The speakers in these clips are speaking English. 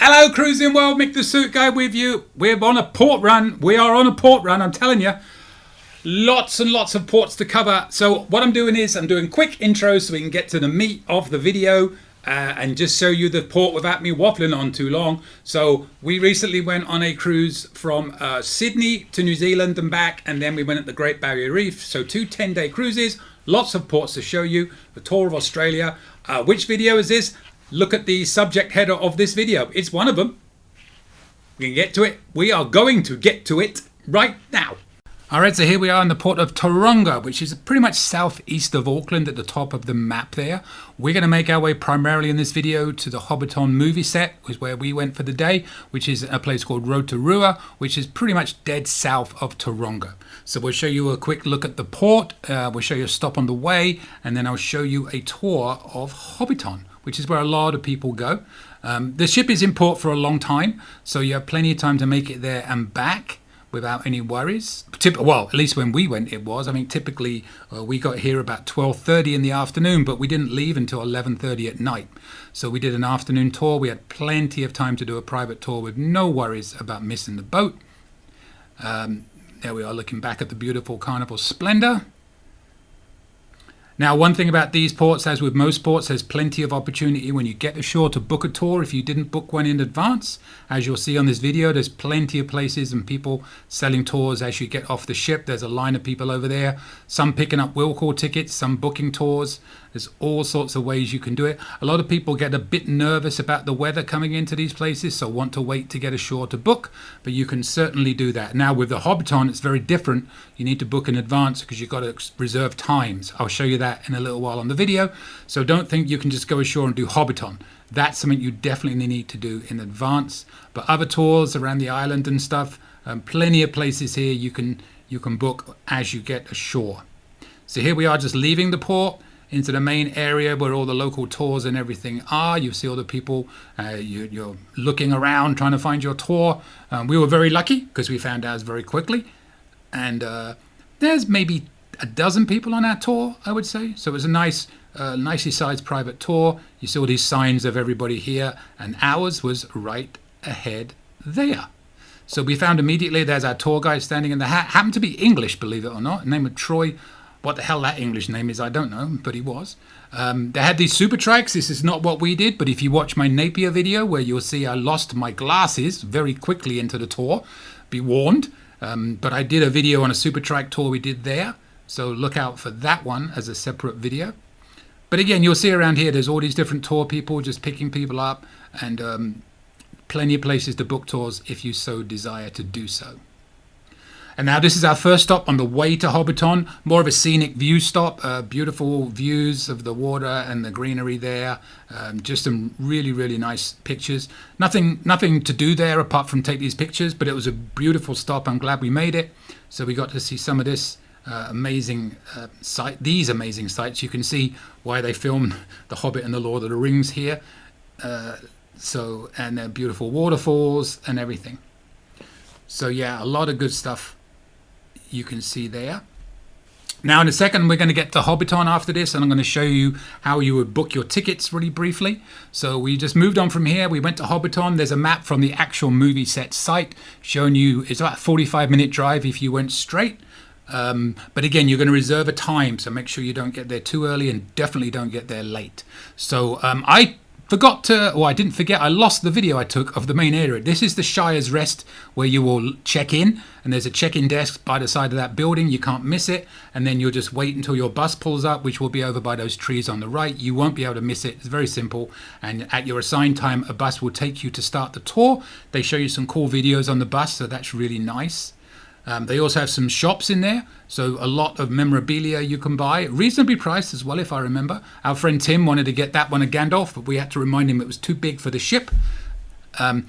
Hello, cruising world. Mick the Suit Guy with you. We're on a port run. We are on a port run, I'm telling you. Lots and lots of ports to cover. So what I'm doing is I'm doing quick intros so we can get to the meat of the video and just show you the port without me waffling on too long. So we recently went on a cruise from Sydney to New Zealand and back, and then we went at the Great Barrier Reef. So 2 10-day cruises, lots of ports to show you, the tour of Australia. Which video is this? Look at the subject header of this video. It's one of them. We can get to it. We are going to get to it right now. Alright, so here we are in the port of Tauranga, which is pretty much southeast of Auckland at the top of the map there. We're going to make our way primarily in this video to the Hobbiton movie set, which is where we went for the day, which is a place called Rotorua, which is pretty much dead south of Tauranga. So we'll show you a quick look at the port, we'll show you a stop on the way, and then I'll show you a tour of Hobbiton, which is where a lot of people go. The ship is in port for a long time, so you have plenty of time to make it there and back without any worries. Well, at least when we went it was. I mean, typically we got here about 12:30 in the afternoon, but we didn't leave until 11:30 at night. So we did an afternoon tour. We had plenty of time to do a private tour with no worries about missing the boat. There we are looking back at the beautiful Carnival Splendor. Now, one thing about these ports, as with most ports, there's plenty of opportunity when you get ashore to book a tour if you didn't book one in advance. As you'll see on this video, there's plenty of places and people selling tours as you get off the ship. There's a line of people over there, some picking up will call tickets, some booking tours. There's all sorts of ways you can do it. A lot of people get a bit nervous about the weather coming into these places, so want to wait to get ashore to book, but you can certainly do that. Now with the Hobbiton, it's very different. You need to book in advance because you've got to reserve times. I'll show you that in a little while on the video. So don't think you can just go ashore and do Hobbiton. That's something you definitely need to do in advance. But other tours around the island and stuff, plenty of places here you can book as you get ashore. So here we are just leaving the port into the main area where all the local tours and everything are. You see all the people, you're looking around trying to find your tour. We were very lucky because we found ours very quickly. And there's maybe a dozen people on our tour, I would say. So it was a nice, nicely sized private tour. You see all these signs of everybody here, and ours was right ahead there. So we found immediately there's our tour guide standing in the hat. Happened to be English, believe it or not. Name of Troy. What the hell that English name is, I don't know, but he was. They had these super trikes. This is not what we did, but if you watch my Napier video where you'll see I lost my glasses very quickly into the tour, be warned. But I did a video on a super trike tour we did there, so look out for that one as a separate video. But again, you'll see around here there's all these different tour people just picking people up, and plenty of places to book tours if you so desire to do so. And now this is our first stop on the way to Hobbiton, more of a scenic view stop, beautiful views of the water and the greenery there, just some really, really nice pictures. Nothing to do there apart from take these pictures, but it was a beautiful stop. I'm glad we made it. So we got to see some of this amazing these amazing sights. You can see why they filmed The Hobbit and the Lord of the Rings here. And they're beautiful waterfalls and everything. So yeah, a lot of good stuff you can see there. Now in a second we're going to get to Hobbiton after this, and I'm going to show you how you would book your tickets really briefly. So we just moved on from here, we went to Hobbiton. There's a map from the actual movie set site showing you it's about a 45-minute drive if you went straight. But again, you're going to reserve a time, so make sure you don't get there too early and definitely don't get there late. So I didn't forget, I lost the video I took of the main area. This is the Shire's Rest where you will check in, and there's a check-in desk by the side of that building. You can't miss it, and then you'll just wait until your bus pulls up, which will be over by those trees on the right. You won't be able to miss it. It's very simple, and at your assigned time a bus will take you to start the tour. They show you some cool videos on the bus, so that's really nice. They also have some shops in there, so a lot of memorabilia you can buy, reasonably priced as well, if I remember. Our friend Tim wanted to get that one of Gandalf, but we had to remind him it was too big for the ship. So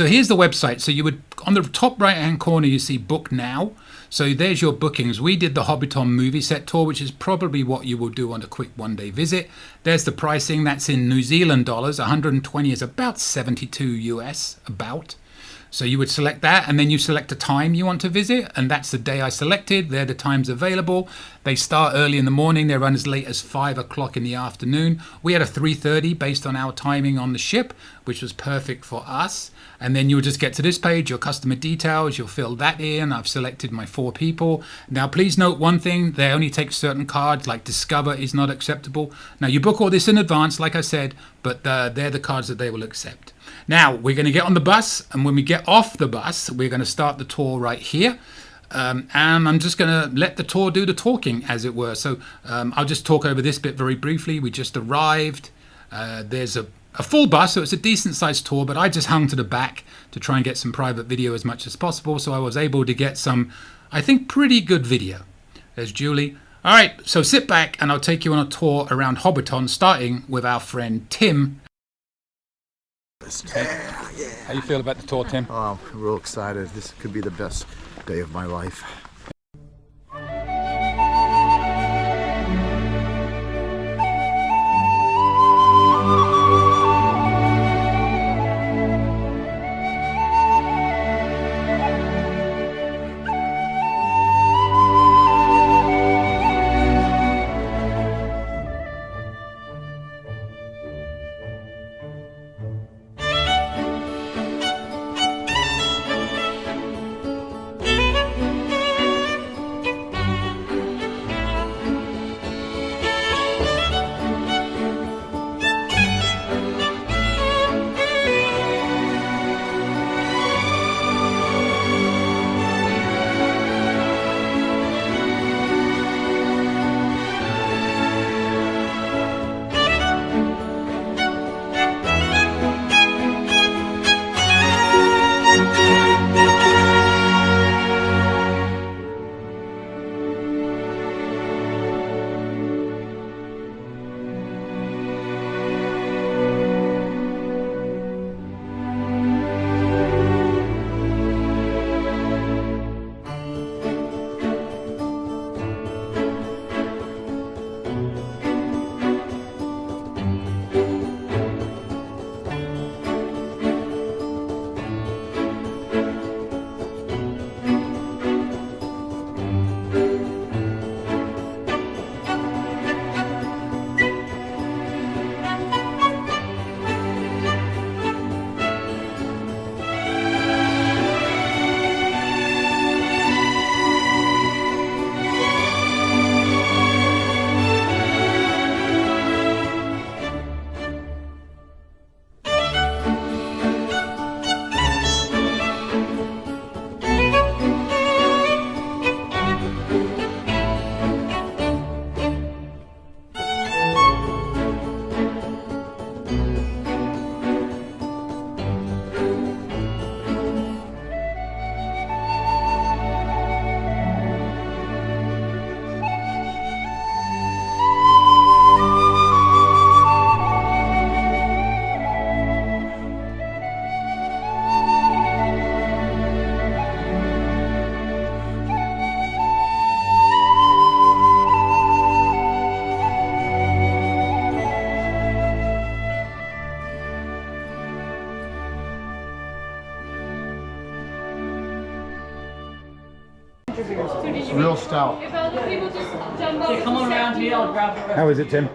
here's the website. So you would, on the top right hand corner, you see book now. So there's your bookings. We did the Hobbiton movie set tour, which is probably what you will do on a quick one-day visit. There's the pricing. That's in New Zealand dollars. 120 is about 72 US, about. So you would select that, and then you select a time you want to visit, and that's the day I selected. They're the times available. They start early in the morning. They run as late as 5 o'clock in the afternoon. We had a 3:30 based on our timing on the ship. which was perfect for us. And then you'll just get to this page, your customer details, you'll fill that in. I've selected my 4 people. Now, please note one thing, they only take certain cards, like Discover is not acceptable. Now, you book all this in advance, like I said, but they're the cards that they will accept. Now, we're going to get on the bus, and when we get off the bus, we're going to start the tour right here. And I'm just going to let the tour do the talking, as it were. So I'll just talk over this bit very briefly. We just arrived. There's a full bus, so it's a decent sized tour, but I just hung to the back to try and get some private video as much as possible. So I was able to get some, I think, pretty good video. There's Julie. All right, so sit back and I'll take you on a tour around Hobbiton, starting with our friend Tim. Yeah. How you feel about the tour, Tim? Oh, I'm real excited. This could be the best day of my life. It's real stout. Come on around here, I'll grab it. How is it, Tim?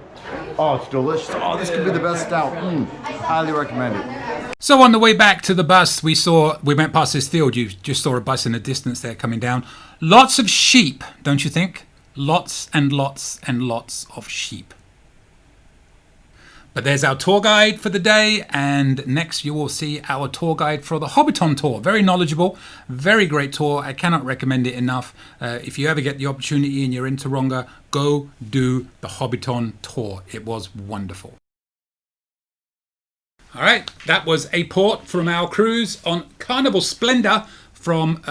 Oh, it's delicious. Oh, this could be the best stout. Highly recommend it. So on the way back to the bus, we went past this field. You just saw a bus in the distance there coming down. Lots of sheep, don't you think? Lots and lots and lots of sheep. But there's our tour guide for the day, and next you will see our tour guide for the Hobbiton tour. Very knowledgeable, very great tour. I cannot recommend it enough. If you ever get the opportunity and you're in Tauranga, go do the Hobbiton tour. It was wonderful. All right, that was a port from our cruise on Carnival Splendor from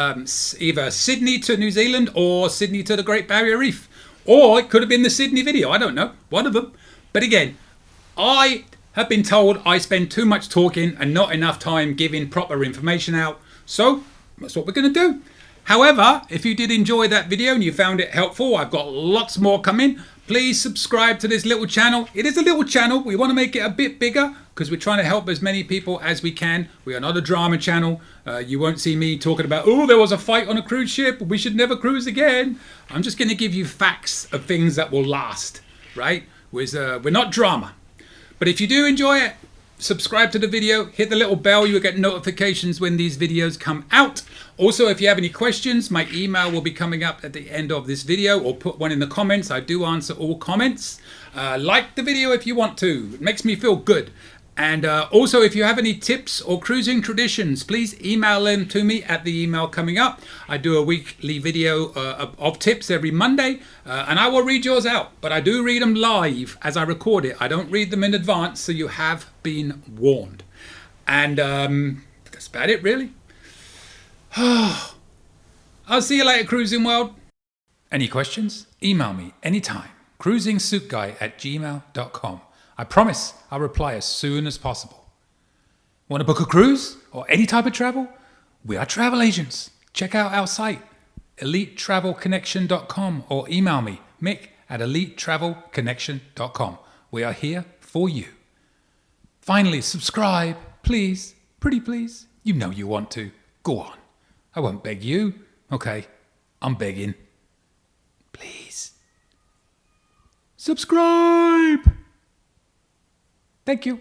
either Sydney to New Zealand or Sydney to the Great Barrier Reef. Or it could have been the Sydney video, I don't know, one of them. But again, I have been told I spend too much talking and not enough time giving proper information out. So that's what we're going to do. However, if you did enjoy that video and you found it helpful, I've got lots more coming. Please subscribe to this little channel. It is a little channel. We want to make it a bit bigger because we're trying to help as many people as we can. We are not a drama channel. You won't see me talking about, oh, there was a fight on a cruise ship. We should never cruise again. I'm just going to give you facts of things that will last, right? We're not drama. But if you do enjoy it, subscribe to the video, hit the little bell, you'll get notifications when these videos come out. Also, if you have any questions, my email will be coming up at the end of this video, or put one in the comments. I do answer all comments. Like the video if you want to, it makes me feel good. And also, if you have any tips or cruising traditions, please email them to me at the email coming up. I do a weekly video of tips every Monday, and I will read yours out. But I do read them live as I record it. I don't read them in advance, so you have been warned. And that's about it, really. I'll see you later, Cruising World. Any questions? Email me anytime. cruisingsuitguy@gmail.com. I promise I'll reply as soon as possible. Want to book a cruise or any type of travel? We are travel agents. Check out our site, elitetravelconnection.com, or email me, Mick, at elitetravelconnection.com. We are here for you. Finally, subscribe, please. Pretty please. You know you want to. Go on. I won't beg you. Okay, I'm begging. Please. Subscribe! Thank you.